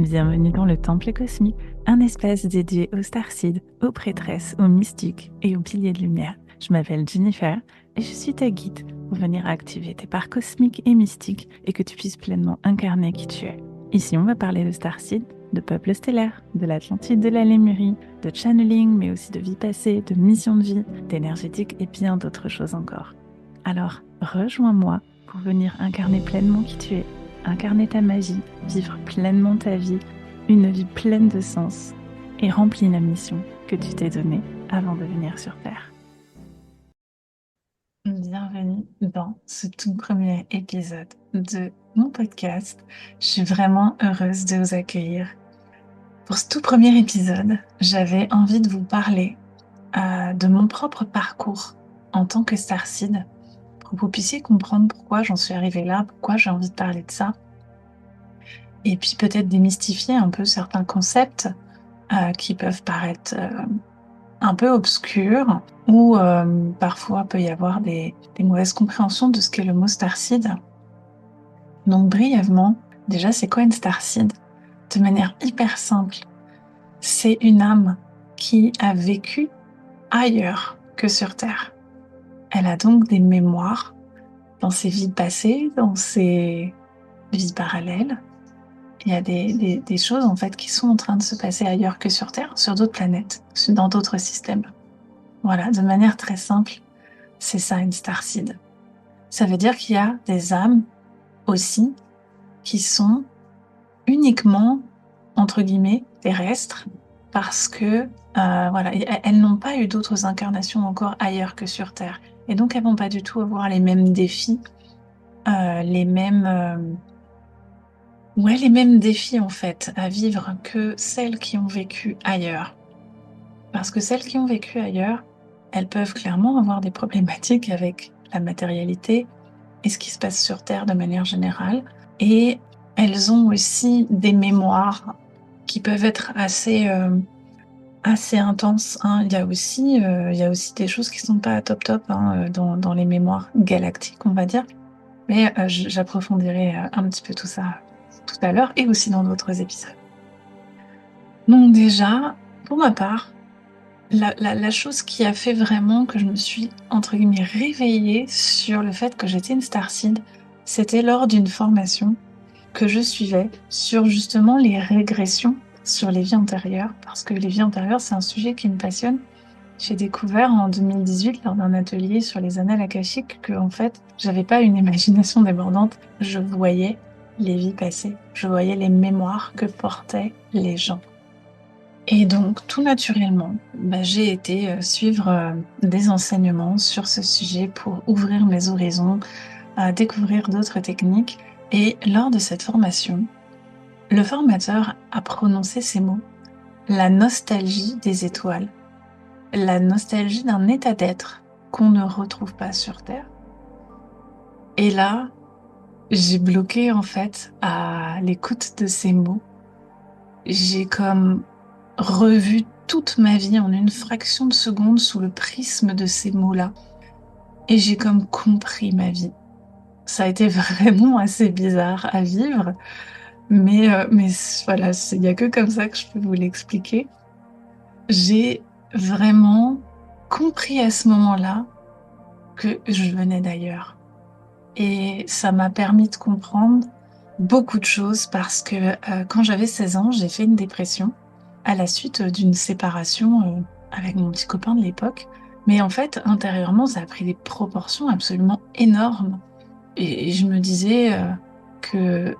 Bienvenue dans le Temple Cosmique, un espace dédié aux starseeds, aux prêtresses, aux mystiques et aux piliers de lumière. Je m'appelle Jennifer et je suis ta guide pour venir activer tes parts cosmiques et mystiques et que tu puisses pleinement incarner qui tu es. Ici, on va parler de starseed, de peuples stellaires, de l'Atlantide, de la Lémurie, de channeling, mais aussi de vie passée, de mission de vie, d'énergétique et bien d'autres choses encore. Alors, rejoins-moi pour venir incarner pleinement qui tu es, incarner ta magie, vivre pleinement ta vie, une vie pleine de sens et remplir la mission que tu t'es donnée avant de venir sur Terre. Bienvenue dans ce tout premier épisode de mon podcast. Je suis vraiment heureuse de vous accueillir. Pour ce tout premier épisode, j'avais envie de vous parler de mon propre parcours en tant que starseed pour que vous puissiez comprendre pourquoi j'en suis arrivée là, pourquoi j'ai envie de parler de ça. Et puis peut-être démystifier un peu certains concepts qui peuvent paraître un peu obscurs ou parfois peut y avoir des mauvaises compréhensions de ce qu'est le mot starseed. Donc brièvement, déjà c'est quoi une starseed? De manière hyper simple, c'est une âme qui a vécu ailleurs que sur Terre. Elle a donc des mémoires dans ses vies passées, dans ses vies parallèles. Il y a des choses en fait qui sont en train de se passer ailleurs que sur Terre, sur d'autres planètes, dans d'autres systèmes. Voilà, de manière très simple, c'est ça une starseed. Ça veut dire qu'il y a des âmes aussi qui sont uniquement, entre guillemets, terrestres, parce que voilà, elles n'ont pas eu d'autres incarnations encore ailleurs que sur Terre. Et donc elles vont pas du tout avoir les mêmes défis, les mêmes défis en fait à vivre que celles qui ont vécu ailleurs. Parce que celles qui ont vécu ailleurs, elles peuvent clairement avoir des problématiques avec la matérialité et ce qui se passe sur Terre de manière générale. Et elles ont aussi des mémoires qui peuvent être assez intenses. Hein. Il y a aussi des choses qui sont pas top dans les mémoires galactiques, on va dire. Mais j'approfondirai un petit peu tout ça tout à l'heure et aussi dans d'autres épisodes. Donc déjà, pour ma part, la chose qui a fait vraiment que je me suis, entre guillemets, réveillée sur le fait que j'étais une starseed, c'était lors d'une formation que je suivais sur justement les régressions sur les vies antérieures, parce que les vies antérieures, c'est un sujet qui me passionne. J'ai découvert en 2018, lors d'un atelier sur les annales akashiques, que en fait, j'avais pas une imagination débordante, je voyais les vies passées, je voyais les mémoires que portaient les gens. Et donc, tout naturellement, j'ai été suivre des enseignements sur ce sujet pour ouvrir mes horizons, découvrir d'autres techniques. Et lors de cette formation, le formateur a prononcé ces mots: la nostalgie des étoiles, la nostalgie d'un état d'être qu'on ne retrouve pas sur Terre. Et là, j'ai bloqué en fait à l'écoute de ces mots. J'ai comme revu toute ma vie en une fraction de seconde sous le prisme de ces mots-là. Et j'ai comme compris ma vie. Ça a été vraiment assez bizarre à vivre, mais voilà, il n'y a que comme ça que je peux vous l'expliquer. J'ai vraiment compris à ce moment-là que je venais d'ailleurs. Et ça m'a permis de comprendre beaucoup de choses parce que quand j'avais 16 ans, j'ai fait une dépression à la suite d'une séparation avec mon petit copain de l'époque. Mais en fait, intérieurement, ça a pris des proportions absolument énormes. Et je me disais que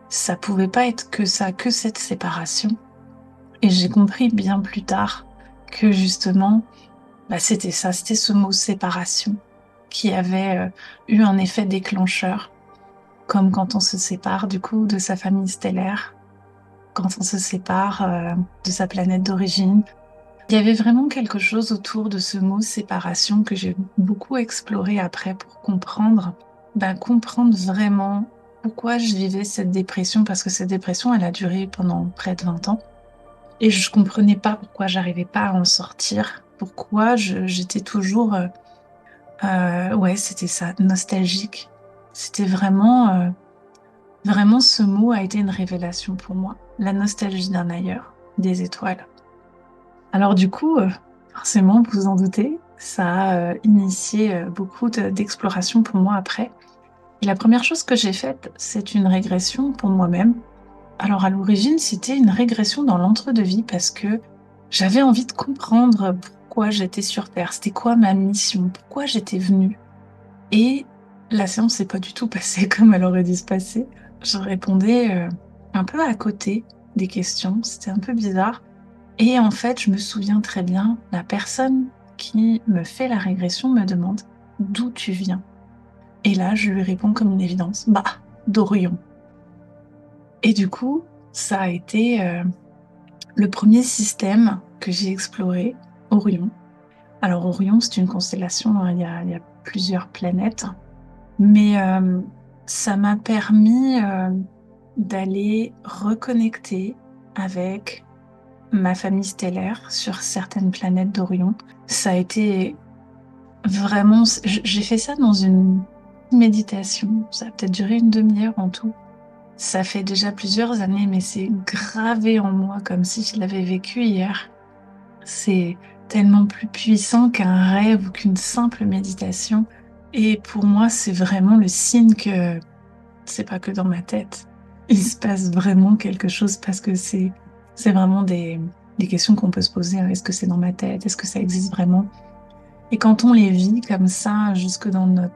ça pouvait pas être que ça, que cette séparation. Et j'ai compris bien plus tard que justement, c'était ça, c'était ce mot séparation qui avait eu un effet déclencheur, comme quand on se sépare du coup de sa famille stellaire, quand on se sépare de sa planète d'origine. Il y avait vraiment quelque chose autour de ce mot séparation que j'ai beaucoup exploré après pour comprendre vraiment pourquoi je vivais cette dépression, parce que cette dépression, elle a duré pendant près de 20 ans. Et je comprenais pas pourquoi j'arrivais pas à en sortir, pourquoi j'étais toujours, ouais, c'était ça, nostalgique. C'était vraiment ce mot a été une révélation pour moi. la nostalgie d'un ailleurs, des étoiles. Alors du coup, forcément, vous vous en doutez, ça a initié beaucoup d'exploration pour moi après. Et la première chose que j'ai faite, c'est une régression pour moi-même. Alors à l'origine, c'était une régression dans l'entre-deux-vie parce que j'avais envie de comprendre pourquoi j'étais sur Terre, c'était quoi ma mission, pourquoi j'étais venue. Et la séance s'est pas du tout passée comme elle aurait dû se passer. Je répondais un peu à côté des questions, c'était un peu bizarre. Et en fait, je me souviens très bien, la personne qui me fait la régression me demande d'où tu viens. Et là, je lui réponds comme une évidence, bah, d'Orion. Et du coup, ça a été le premier système que j'ai exploré, Orion. Alors Orion, c'est une constellation, hein, il y a plusieurs planètes, mais ça m'a permis d'aller reconnecter avec ma famille stellaire sur certaines planètes d'Orion. Ça a été vraiment, j'ai fait ça dans une méditation, ça a peut-être duré une demi-heure en tout. Ça fait déjà plusieurs années, mais c'est gravé en moi comme si je l'avais vécu hier. C'est tellement plus puissant qu'un rêve ou qu'une simple méditation. Et pour moi, c'est vraiment le signe que c'est pas que dans ma tête. Il se passe vraiment quelque chose parce que c'est vraiment des questions qu'on peut se poser. Est-ce que c'est dans ma tête? Est-ce que ça existe vraiment? Et quand on les vit comme ça, jusque dans notre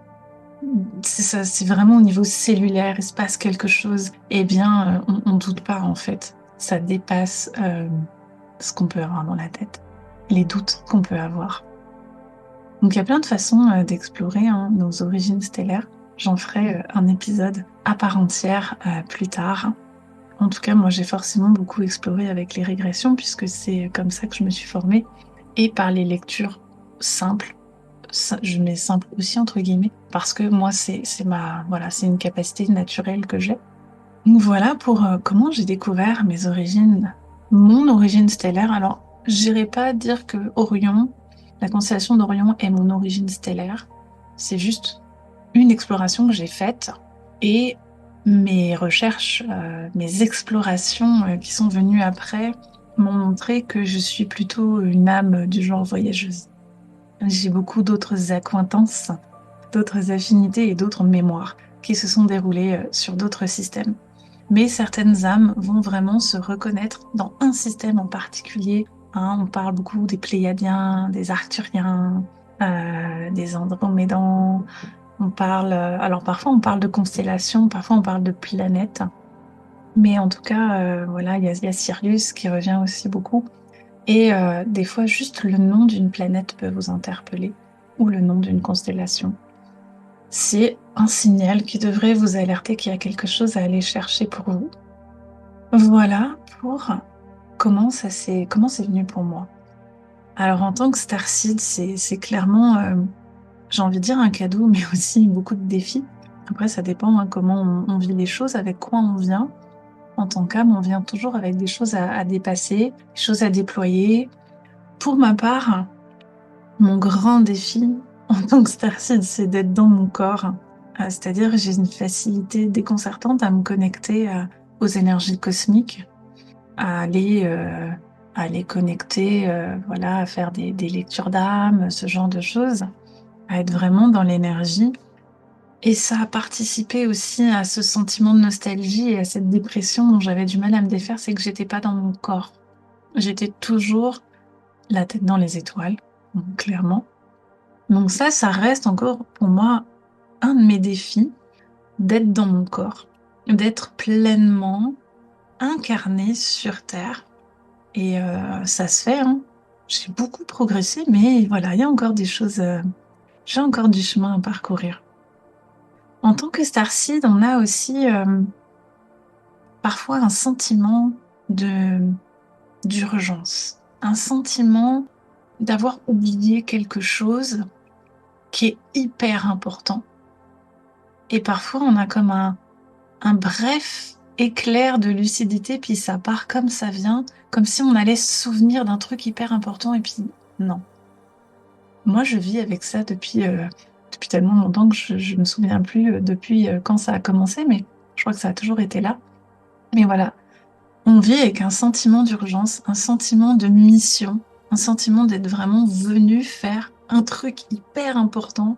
c'est ça, c'est vraiment au niveau cellulaire, il se passe quelque chose, eh bien, on doute pas en fait. Ça dépasse ce qu'on peut avoir dans la tête, les doutes qu'on peut avoir. Donc il y a plein de façons d'explorer nos origines stellaires. J'en ferai un épisode à part entière plus tard. En tout cas, moi j'ai forcément beaucoup exploré avec les régressions puisque c'est comme ça que je me suis formée et par les lectures simples je mets simple aussi entre guillemets, parce que moi voilà, c'est une capacité naturelle que j'ai. Donc voilà pour comment j'ai découvert mes origines, mon origine stellaire. Alors, j'irai pas dire que Orion, la constellation d'Orion est mon origine stellaire. C'est juste une exploration que j'ai faite et mes recherches, mes explorations qui sont venues après m'ont montré que je suis plutôt une âme du genre voyageuse. J'ai beaucoup d'autres accointances, d'autres affinités et d'autres mémoires qui se sont déroulées sur d'autres systèmes. Mais certaines âmes vont vraiment se reconnaître dans un système en particulier. On parle beaucoup des Pléiadiens, des Arcturiens, des Andromédans. On parle, alors parfois on parle de constellations, parfois on parle de planètes. Mais en tout cas, voilà, il y a Sirius qui revient aussi beaucoup. Et des fois, juste le nom d'une planète peut vous interpeller, ou le nom d'une constellation. C'est un signal qui devrait vous alerter qu'il y a quelque chose à aller chercher pour vous. Voilà pour comment c'est venu pour moi. Alors en tant que starseed, c'est clairement, j'ai envie de dire un cadeau, mais aussi beaucoup de défis. Après, ça dépend comment on vit les choses, avec quoi on vient. En tant qu'âme, on vient toujours avec des choses à dépasser, des choses à déployer. Pour ma part, mon grand défi en tant que starseed, c'est d'être dans mon corps. C'est-à-dire, j'ai une facilité déconcertante à me connecter aux énergies cosmiques, à aller, à les connecter, voilà, à faire des lectures d'âme, ce genre de choses, à être vraiment dans l'énergie. Et ça a participé aussi à ce sentiment de nostalgie et à cette dépression dont j'avais du mal à me défaire, c'est que j'étais pas dans mon corps. J'étais toujours la tête dans les étoiles, donc, clairement. Donc ça reste encore pour moi un de mes défis, d'être dans mon corps, d'être pleinement incarnée sur Terre. Et ça se fait, hein. J'ai beaucoup progressé, mais voilà, il y a encore des choses, j'ai encore du chemin à parcourir. En tant que starseed, on a aussi parfois un sentiment de d'urgence, un sentiment d'avoir oublié quelque chose qui est hyper important. Et parfois, on a comme un bref éclair de lucidité, puis ça part comme ça vient, comme si on allait se souvenir d'un truc hyper important, et puis non. Moi, je vis avec ça depuis tellement longtemps que je me souviens plus depuis quand ça a commencé, mais je crois que ça a toujours été là. Mais voilà, On vit avec un sentiment d'urgence, un sentiment de mission, un sentiment d'être vraiment venu faire un truc hyper important,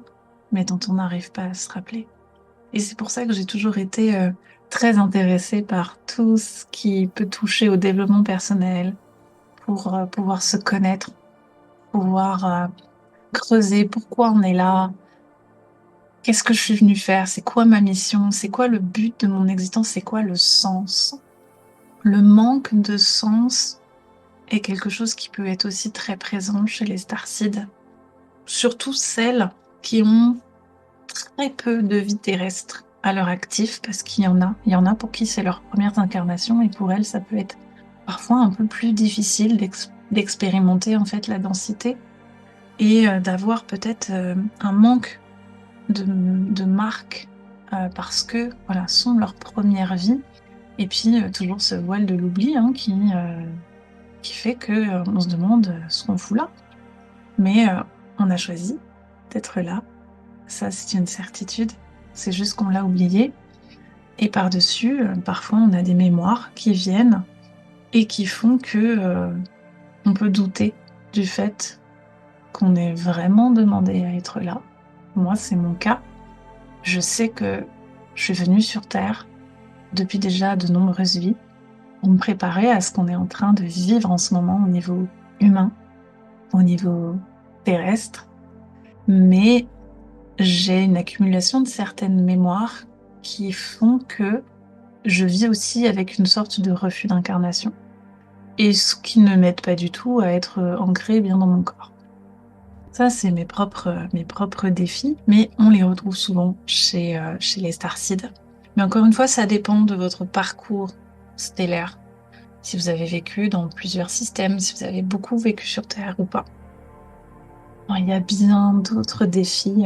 mais dont on n'arrive pas à se rappeler. Et c'est pour ça que j'ai toujours été très intéressée par tout ce qui peut toucher au développement personnel, pour pouvoir se connaître, pouvoir creuser pourquoi on est là, qu'est-ce que je suis venue faire, c'est quoi ma mission, c'est quoi le but de mon existence, c'est quoi le sens. Le manque de sens est quelque chose qui peut être aussi très présent chez les starseeds, surtout celles qui ont très peu de vie terrestre à leur actif, parce qu'il y en a pour qui c'est leur première incarnation, et pour elles, ça peut être parfois un peu plus difficile d'expérimenter en fait la densité et d'avoir peut-être un manque de marque parce que voilà, sont leur première vie. Et puis toujours ce voile de l'oubli qui fait que on se demande ce qu'on fout là. Mais on a choisi d'être là. Ça, c'est une certitude. C'est juste qu'on l'a oublié. Et par-dessus, parfois, on a des mémoires qui viennent et qui font que on peut douter du fait qu'on est vraiment demandé à être là. Moi, c'est mon cas. Je sais que je suis venue sur Terre depuis déjà de nombreuses vies pour me préparer à ce qu'on est en train de vivre en ce moment au niveau humain, au niveau terrestre. Mais j'ai une accumulation de certaines mémoires qui font que je vis aussi avec une sorte de refus d'incarnation. Et ce qui ne m'aide pas du tout à être ancré bien dans mon corps. Ça, c'est mes propres défis, mais on les retrouve souvent chez les starseeds. Mais encore une fois, ça dépend de votre parcours stellaire. Si vous avez vécu dans plusieurs systèmes, si vous avez beaucoup vécu sur Terre ou pas. Alors, il y a bien d'autres défis.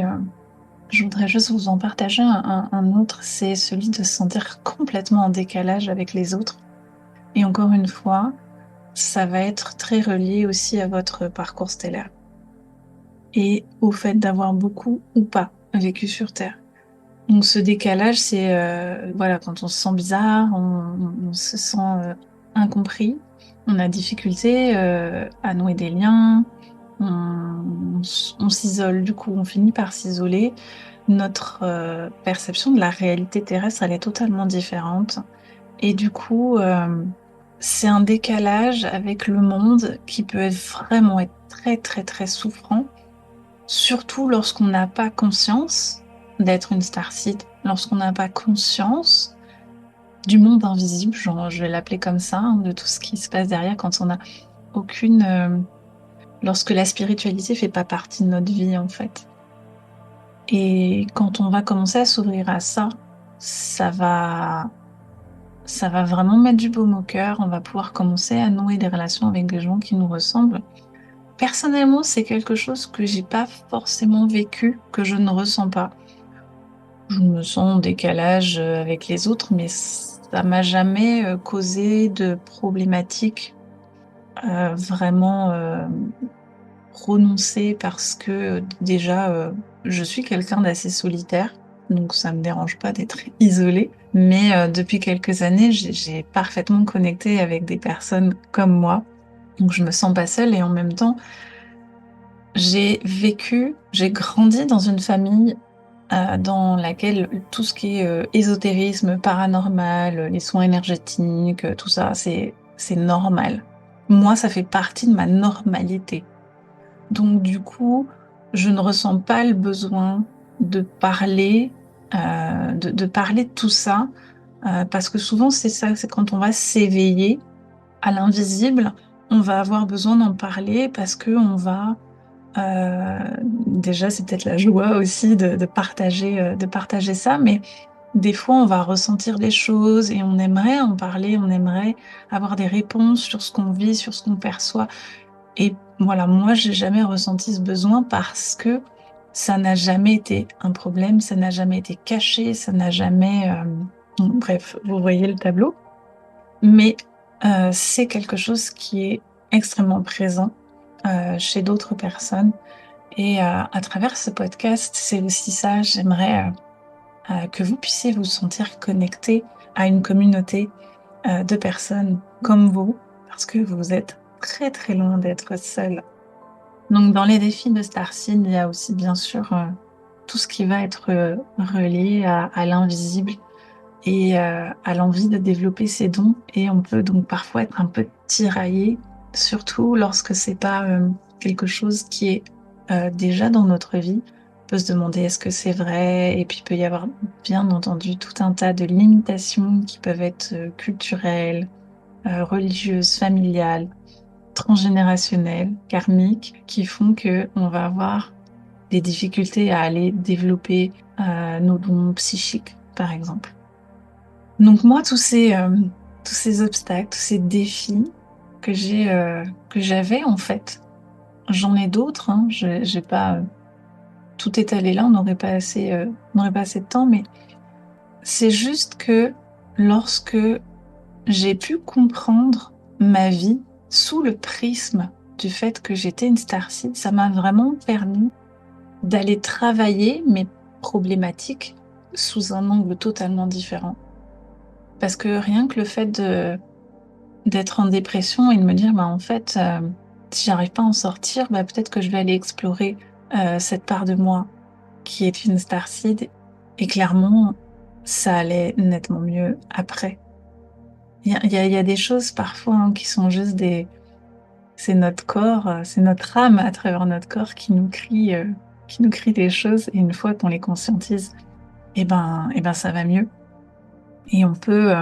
Je voudrais juste vous en partager un autre, c'est celui de se sentir complètement en décalage avec les autres. Et encore une fois, ça va être très relié aussi à votre parcours stellaire et au fait d'avoir beaucoup ou pas vécu sur Terre. Donc ce décalage, c'est voilà, quand on se sent bizarre, on se sent incompris, on a difficulté à nouer des liens, on s'isole, du coup on finit par s'isoler. Notre perception de la réalité terrestre, elle est totalement différente. Et du coup, c'est un décalage avec le monde qui peut vraiment être très très très souffrant, surtout lorsqu'on n'a pas conscience d'être une starseed, lorsqu'on n'a pas conscience du monde invisible, genre, je vais l'appeler comme ça, hein, de tout ce qui se passe derrière quand on n'a aucune... lorsque la spiritualité fait pas partie de notre vie, en fait. Et quand on va commencer à s'ouvrir à ça, ça va, ça va vraiment mettre du baume au cœur. On va pouvoir commencer à nouer des relations avec des gens qui nous ressemblent. Personnellement, c'est quelque chose que j'ai pas forcément vécu, que je ne ressens pas. Je me sens en décalage avec les autres, mais ça m'a jamais causé de problématiques vraiment prononcées parce que déjà, je suis quelqu'un d'assez solitaire, donc ça me dérange pas d'être isolée. Mais depuis quelques années, j'ai parfaitement connecté avec des personnes comme moi, donc je me sens pas seule et en même temps, j'ai grandi dans une famille dans laquelle tout ce qui est ésotérisme, paranormal, les soins énergétiques, tout ça, c'est normal. Moi, ça fait partie de ma normalité. Donc du coup, je ne ressens pas le besoin de parler, de parler de tout ça, parce que souvent c'est ça, c'est quand on va s'éveiller à l'invisible, on va avoir besoin d'en parler parce que on va déjà, c'est peut-être la joie aussi de partager ça, mais des fois, on va ressentir des choses et on aimerait en parler, on aimerait avoir des réponses sur ce qu'on vit, sur ce qu'on perçoit. Et voilà, moi, j'ai jamais ressenti ce besoin parce que ça n'a jamais été un problème, ça n'a jamais été caché, ça n'a jamais... bref, vous voyez le tableau. Mais c'est quelque chose qui est extrêmement présent chez d'autres personnes. Et à travers ce podcast, c'est aussi ça, j'aimerais que vous puissiez vous sentir connecté à une communauté, de personnes comme vous, parce que vous êtes très, très loin d'être seul. Donc dans les défis de Starseed, il y a aussi bien sûr, tout ce qui va être, relié à l'invisible et à l'envie de développer ses dons et on peut donc parfois être un peu tiraillé, surtout lorsque c'est pas, quelque chose qui est, déjà dans notre vie. On peut se demander: «Est-ce que c'est vrai?» Et puis il peut y avoir bien entendu tout un tas de limitations qui peuvent être, culturelles, religieuses, familiales, transgénérationnelles, karmiques, qui font qu'on va avoir des difficultés à aller développer, nos dons psychiques, par exemple. Donc moi, tous ces obstacles, tous ces défis que j'avais en fait, j'en ai d'autres, hein. J'ai pas, tout étalé là, on n'aurait pas assez de temps, mais c'est juste que lorsque j'ai pu comprendre ma vie sous le prisme du fait que j'étais une starseed, ça m'a vraiment permis d'aller travailler mes problématiques sous un angle totalement différent. Parce que rien que le fait d'être en dépression et de me dire: «Bah, en fait, si j'arrive pas à en sortir, bah, peut-être que je vais aller explorer, cette part de moi qui est une starseed» et clairement, ça allait nettement mieux après. Il y a des choses parfois, hein, qui sont juste des c'est notre corps, c'est notre âme à travers notre corps qui nous crie des choses et une fois qu'on les conscientise et ben, ça va mieux et on peut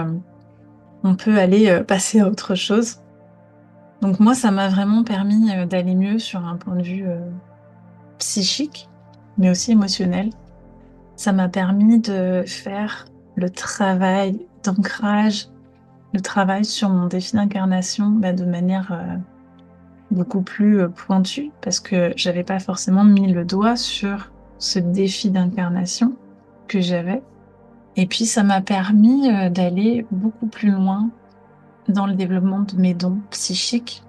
aller, passer à autre chose. Donc moi, ça m'a vraiment permis, d'aller mieux sur un point de vue, psychique, mais aussi émotionnel. Ça m'a permis de faire le travail d'ancrage, le travail sur mon défi d'incarnation, bah, de manière, beaucoup plus, pointue parce que j'avais pas forcément mis le doigt sur ce défi d'incarnation que j'avais et puis ça m'a permis, d'aller beaucoup plus loin dans le développement de mes dons psychiques.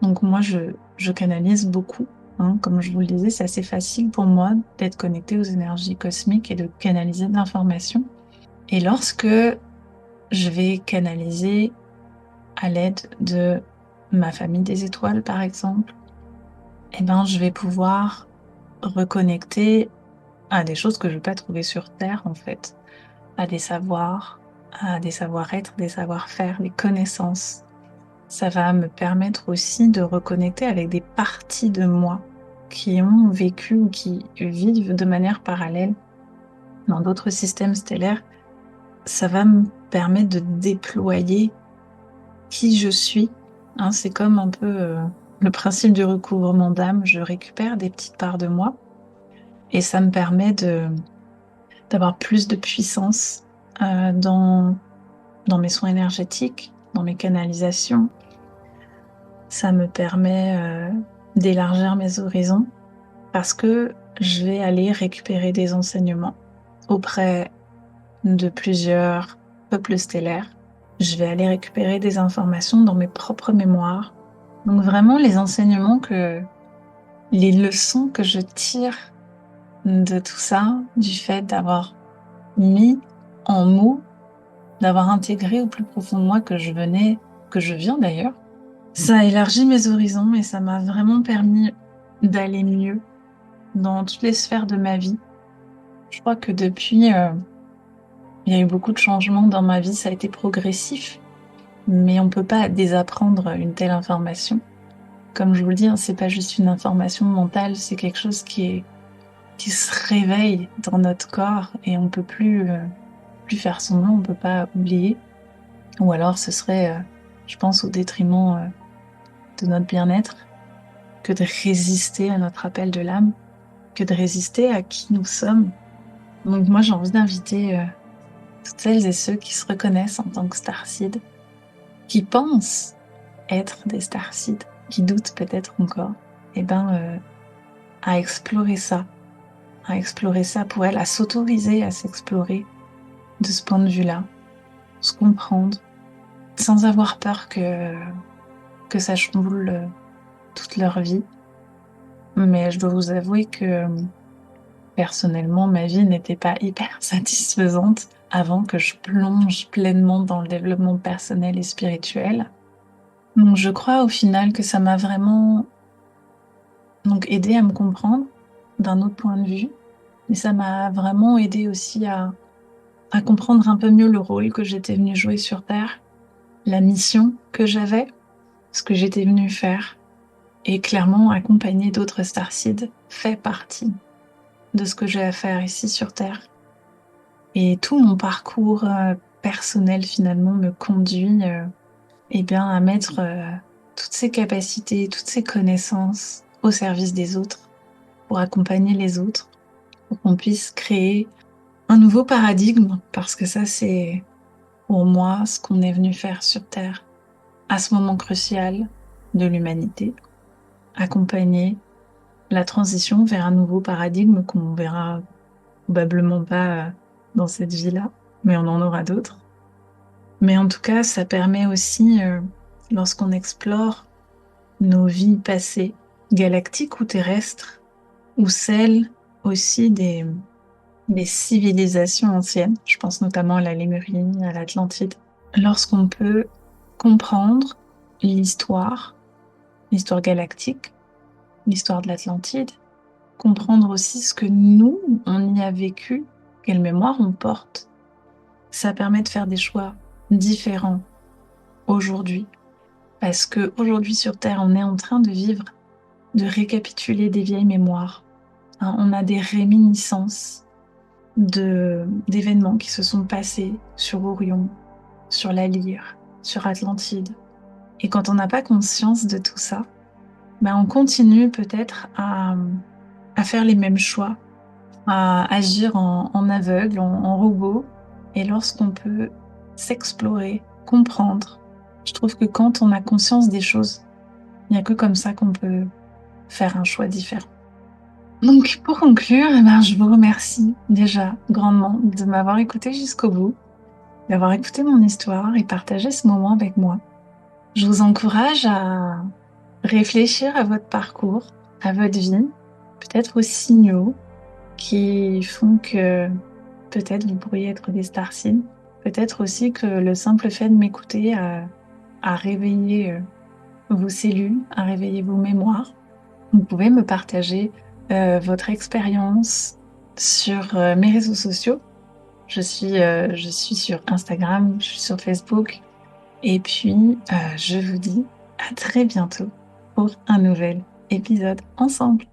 Donc moi, je canalise beaucoup, hein, comme je vous le disais, c'est assez facile pour moi d'être connectée aux énergies cosmiques et de canaliser de l'information. Et lorsque je vais canaliser à l'aide de ma famille des étoiles, par exemple, eh ben, je vais pouvoir reconnecter à des choses que je ne vais pas trouver sur Terre, en fait, à des savoirs, à des savoir-être, des savoir-faire, des connaissances. Ça va me permettre aussi de reconnecter avec des parties de moi qui ont vécu ou qui vivent de manière parallèle dans d'autres systèmes stellaires. Ça va me permettre de déployer qui je suis, hein. C'est comme un peu, le principe du recouvrement d'âme. Je récupère des petites parts de moi et ça me permet d'avoir plus de puissance, dans mes soins énergétiques, dans mes canalisations. Ça me permet, d'élargir mes horizons parce que je vais aller récupérer des enseignements auprès de plusieurs peuples stellaires. Je vais aller récupérer des informations dans mes propres mémoires. Donc vraiment les leçons que je tire de tout ça, du fait d'avoir mis en mots, d'avoir intégré au plus profond de moi que je viens d'ailleurs, ça a élargi mes horizons et ça m'a vraiment permis d'aller mieux dans toutes les sphères de ma vie. Je crois que depuis, il y a eu beaucoup de changements dans ma vie, ça a été progressif, mais on peut pas désapprendre une telle information. Comme je vous le dis, hein, c'est pas juste une information mentale, c'est quelque chose qui se réveille dans notre corps et on peut plus faire semblant, on peut pas oublier. Ou alors ce serait, je pense, au détriment, de notre bien-être, que de résister à notre appel de l'âme, que de résister à qui nous sommes. Donc moi, j'ai envie d'inviter, toutes celles et ceux qui se reconnaissent en tant que starseed, qui pensent être des starseed, qui doutent peut-être encore, et ben, à explorer ça pour elles, à s'autoriser à s'explorer de ce point de vue-là, se comprendre, sans avoir peur que ça chamboule, toute leur vie. Mais je dois vous avouer que, personnellement, ma vie n'était pas hyper satisfaisante avant que je plonge pleinement dans le développement personnel et spirituel. Donc je crois au final que ça m'a vraiment aidé à me comprendre d'un autre point de vue, mais ça m'a vraiment aidé aussi à comprendre un peu mieux le rôle que j'étais venue jouer sur Terre, la mission que j'avais, ce que j'étais venue faire. Et clairement, accompagner d'autres starseeds fait partie de ce que j'ai à faire ici sur Terre. Et tout mon parcours personnel finalement me conduit à mettre toutes ces capacités, toutes ces connaissances au service des autres, pour accompagner les autres, pour qu'on puisse créer un nouveau paradigme, parce que ça c'est pour moi ce qu'on est venu faire sur Terre à ce moment crucial de l'humanité, accompagner la transition vers un nouveau paradigme qu'on verra probablement pas dans cette vie-là, mais on en aura d'autres. Mais en tout cas, ça permet aussi, lorsqu'on explore nos vies passées, galactiques ou terrestres, ou celles aussi des civilisations anciennes, je pense notamment à la Lémurie, à l'Atlantide, lorsqu'on peut comprendre l'histoire galactique, l'histoire de l'Atlantide, comprendre aussi ce que nous, on y a vécu, quelle mémoire on porte. Ça permet de faire des choix différents aujourd'hui. Parce que aujourd'hui sur Terre, on est en train de vivre, de récapituler des vieilles mémoires. Hein, on a des réminiscences d'événements qui se sont passés sur Orion, sur la Lyre, sur Atlantide. Et quand on n'a pas conscience de tout ça, on continue peut-être à faire les mêmes choix, à agir en aveugle, en robot. Et lorsqu'on peut s'explorer, comprendre, je trouve que quand on a conscience des choses, il n'y a que comme ça qu'on peut faire un choix différent. Donc pour conclure, je vous remercie déjà grandement de m'avoir écouté jusqu'au bout, d'avoir écouté mon histoire et partagé ce moment avec moi. Je vous encourage à réfléchir à votre parcours, à votre vie, peut-être aux signaux qui font que peut-être vous pourriez être des starseeds. Peut-être aussi que le simple fait de m'écouter a réveillé vos cellules, a réveillé vos mémoires. Vous pouvez me partager votre expérience sur mes réseaux sociaux. Je suis sur Instagram, je suis sur Facebook. Et puis, je vous dis à très bientôt pour un nouvel épisode ensemble.